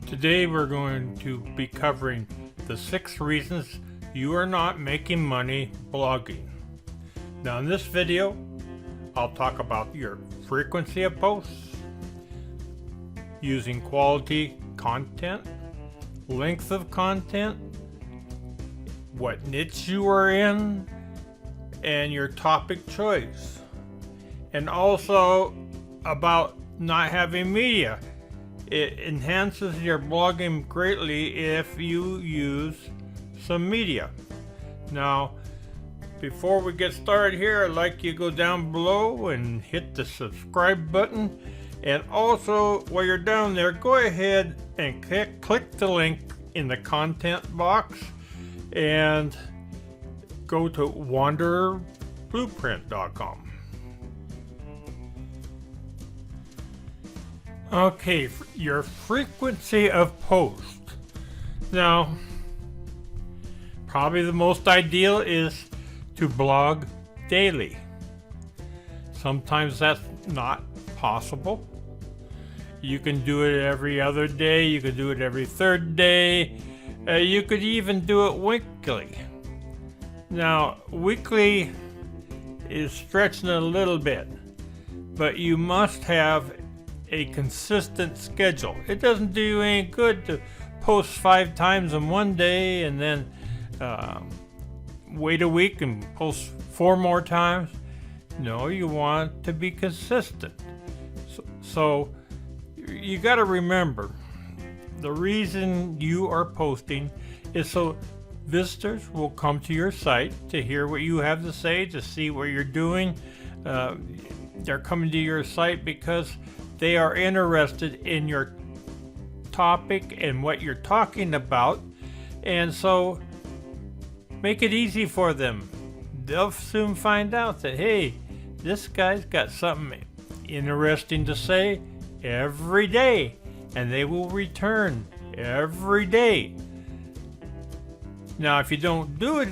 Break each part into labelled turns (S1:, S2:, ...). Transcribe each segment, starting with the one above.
S1: Today we're going to be covering the 6 reasons you are not making money blogging. Now in this video, I'll talk about your frequency of posts, using quality content, length of content, what niche you are in, and your topic choice. And also about not having media. It enhances your blogging greatly if you use some media. Now, before we get started here, I'd like you to go down below and hit the subscribe button. And also, while you're down there, go ahead and click the link in the content box and go to wandererblueprint.com. Okay, your frequency of post. Now, probably the most ideal is to blog daily. Sometimes that's not possible. You can do it every other day, you could do it every third day, you could even do it weekly. Now, weekly is stretching it a little bit, but you must have a consistent schedule. It doesn't do you any good to post 5 times in one day and then wait a week and post 4 more times. No, you want to be consistent. So you got to remember, the reason you are posting is so visitors will come to your site to hear what you have to say, to see what you're doing. They're coming to your site because they are interested in your topic and what you're talking about, and so make it easy for them. They'll soon find out that, hey, this guy's got something interesting to say every day, and they will return every day. Now, if you don't do it,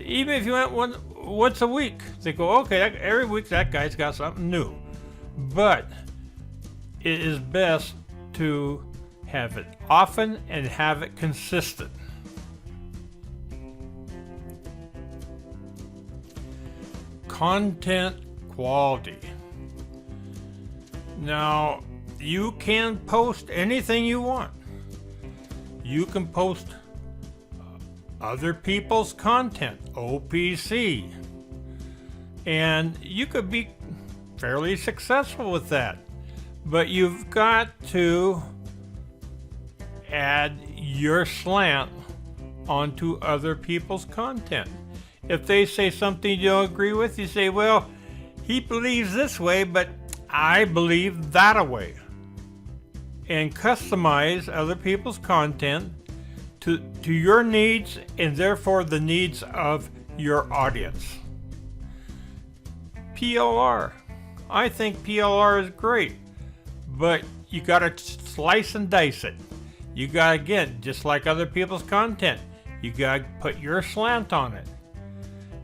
S1: even if you went once a week, they go, okay, every week that guy's got something new. But it is best to have it often and have it consistent. Content quality. Now, you can post anything you want. You can post other people's content, OPC, and you could be fairly successful with that, but you've got to add your slant onto other people's content. If they say something you don't agree with, you say, well, he believes this way, but I believe that way. And customize other people's content to your needs and therefore the needs of your audience. PLR. I think PLR is great, but you gotta slice and dice it. You gotta, again, just like other people's content, you gotta put your slant on it.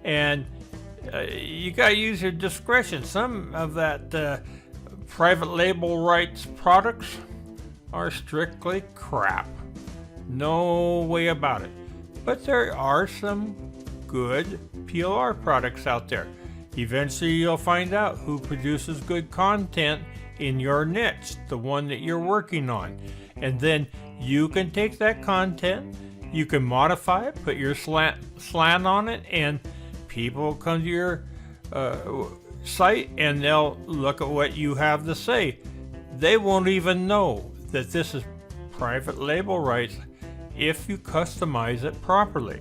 S1: And you gotta use your discretion. Some of that private label rights products are strictly crap. No way about it. But there are some good PLR products out there. Eventually you'll find out who produces good content in your niche, the one that you're working on. And then you can take that content, you can modify it, put your slant on it, and people will come to your site and they'll look at what you have to say. They won't even know that this is private label rights if you customize it properly.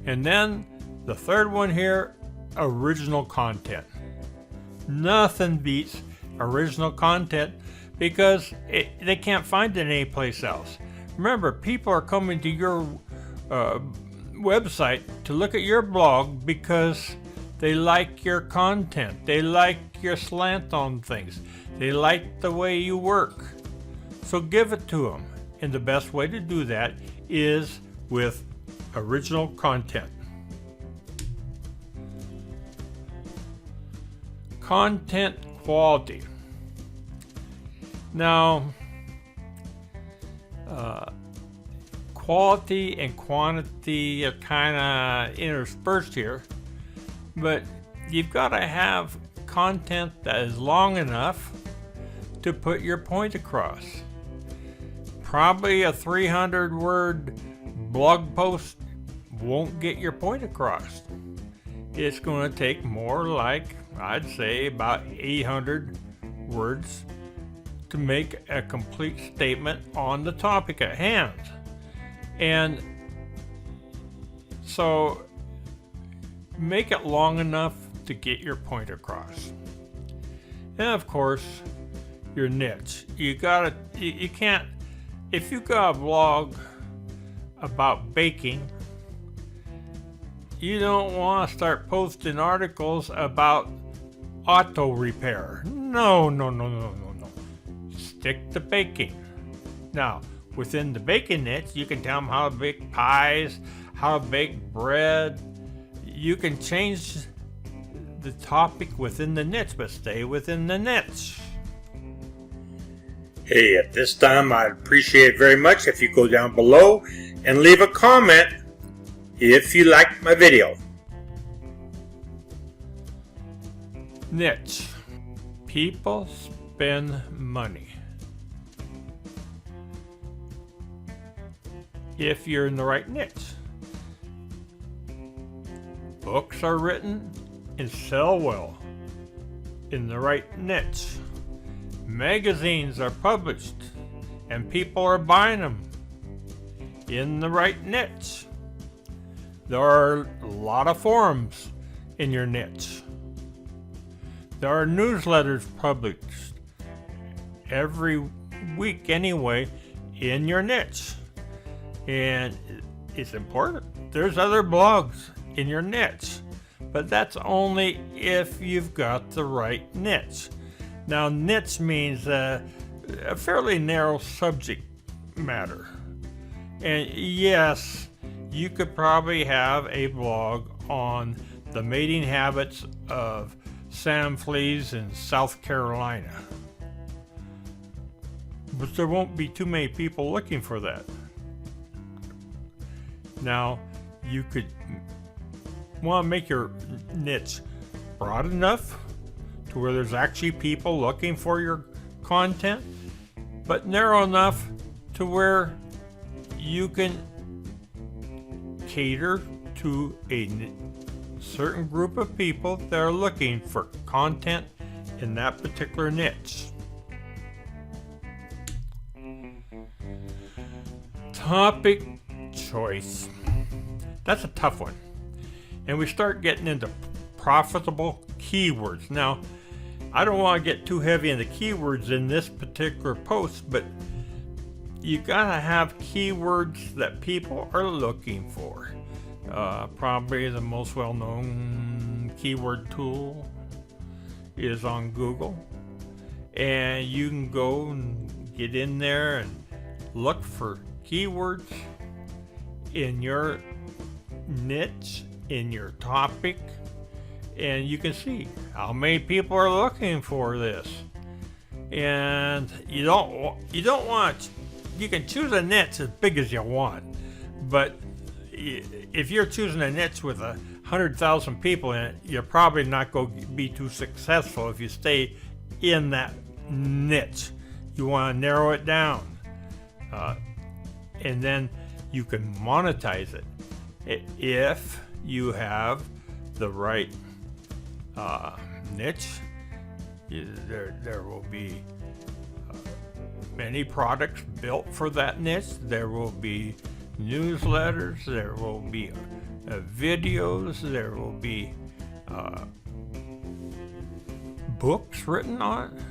S1: And then the third one here, original content. Nothing beats original content because they can't find it anyplace else. Remember, people are coming to your website to look at your blog because they like your content, they like your slant on things, they like the way you work. So give it to them, and the best way to do that is with original content. Content quality. Now, quality and quantity are kind of interspersed here, but you've got to have content that is long enough to put your point across. Probably a 300-word blog post won't get your point across. It's going to take more, like I'd say about 800 words to make a complete statement on the topic at hand. And so make it long enough to get your point across. And of course, your niche. You can't, if you got a blog about baking, you don't want to start posting articles about auto repair. No. Stick to baking. Now, within the baking niche, you can tell them how to bake pies, how to bake bread. You can change the topic within the niche, but stay within the niche.
S2: Hey, at this time, I'd appreciate it very much if you go down below and leave a comment if you liked my video.
S1: Niche. People spend money. If you're in the right niche. Books are written and sell well in the right niche. Magazines are published and people are buying them in the right niche. There are a lot of forums in your niche. There are newsletters published every week anyway in your niche. And it's important. There's other blogs in your niche, but that's only if you've got the right niche. Now, niche means a fairly narrow subject matter. And yes, you could probably have a blog on the mating habits of sand fleas in South Carolina, but there won't be too many people looking for that. Now, you could want to make your niche broad enough to where there's actually people looking for your content, but narrow enough to where you can cater to a certain group of people that are looking for content in that particular niche. Topic choice. That's a tough one. And we start getting into profitable keywords. Now, I don't want to get too heavy into keywords in this particular post, but you gotta have keywords that people are looking for. Probably the most well-known keyword tool is on Google. And you can go and get in there and look for keywords in your niche, in your topic, and you can see how many people are looking for this. And you don't want, you can choose a niche as big as you want, but if you're choosing a niche with 100,000 people in it, you're probably not going to be too successful if you stay in that niche. You want to narrow it down, and then you can monetize it if you have the right niche. There will be many products built for that niche. There will be newsletters, there will be videos, there will be books written on it,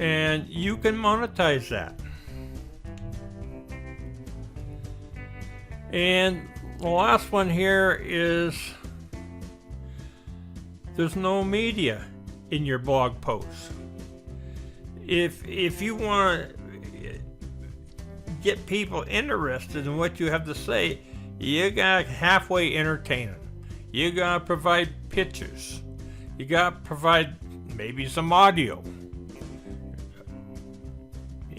S1: and you can monetize that. And the last one here is there's no media in your blog posts. If you want to get people interested in what you have to say, you gotta halfway entertain them. You gotta provide pictures. You gotta provide maybe some audio.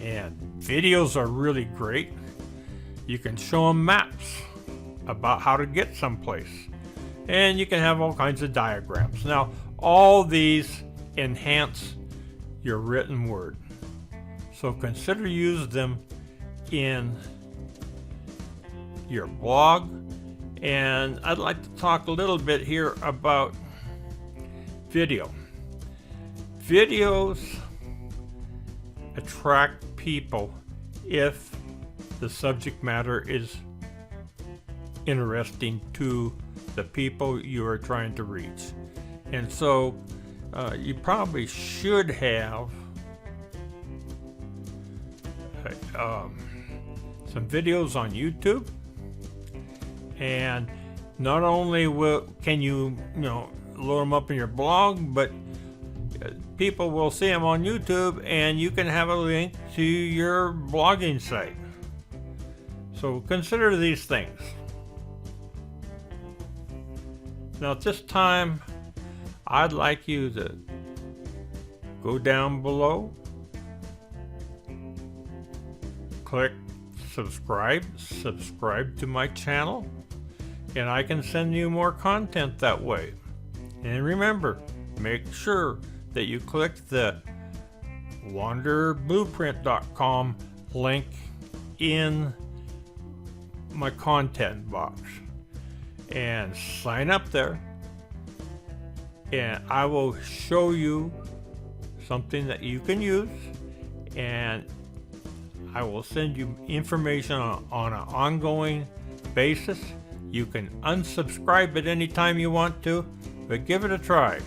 S1: And videos are really great. You can show them maps about how to get someplace. And you can have all kinds of diagrams. Now, all these enhance your written word. So consider using them in your blog. And I'd like to talk a little bit here about video. Videos attract people if the subject matter is interesting to the people you are trying to reach. And so you probably should have some videos on YouTube, and not only can you load them up in your blog, but people will see them on YouTube, and you can have a link to your blogging site. So consider these things. Now at this time, I'd like you to go down below, click subscribe to my channel, and I can send you more content that way. And remember, make sure that you click the wanderblueprint.com link in my content box and sign up there, and I will show you something that you can use, and I will send you information on an ongoing basis. You can unsubscribe at any time you want to, but give it a try.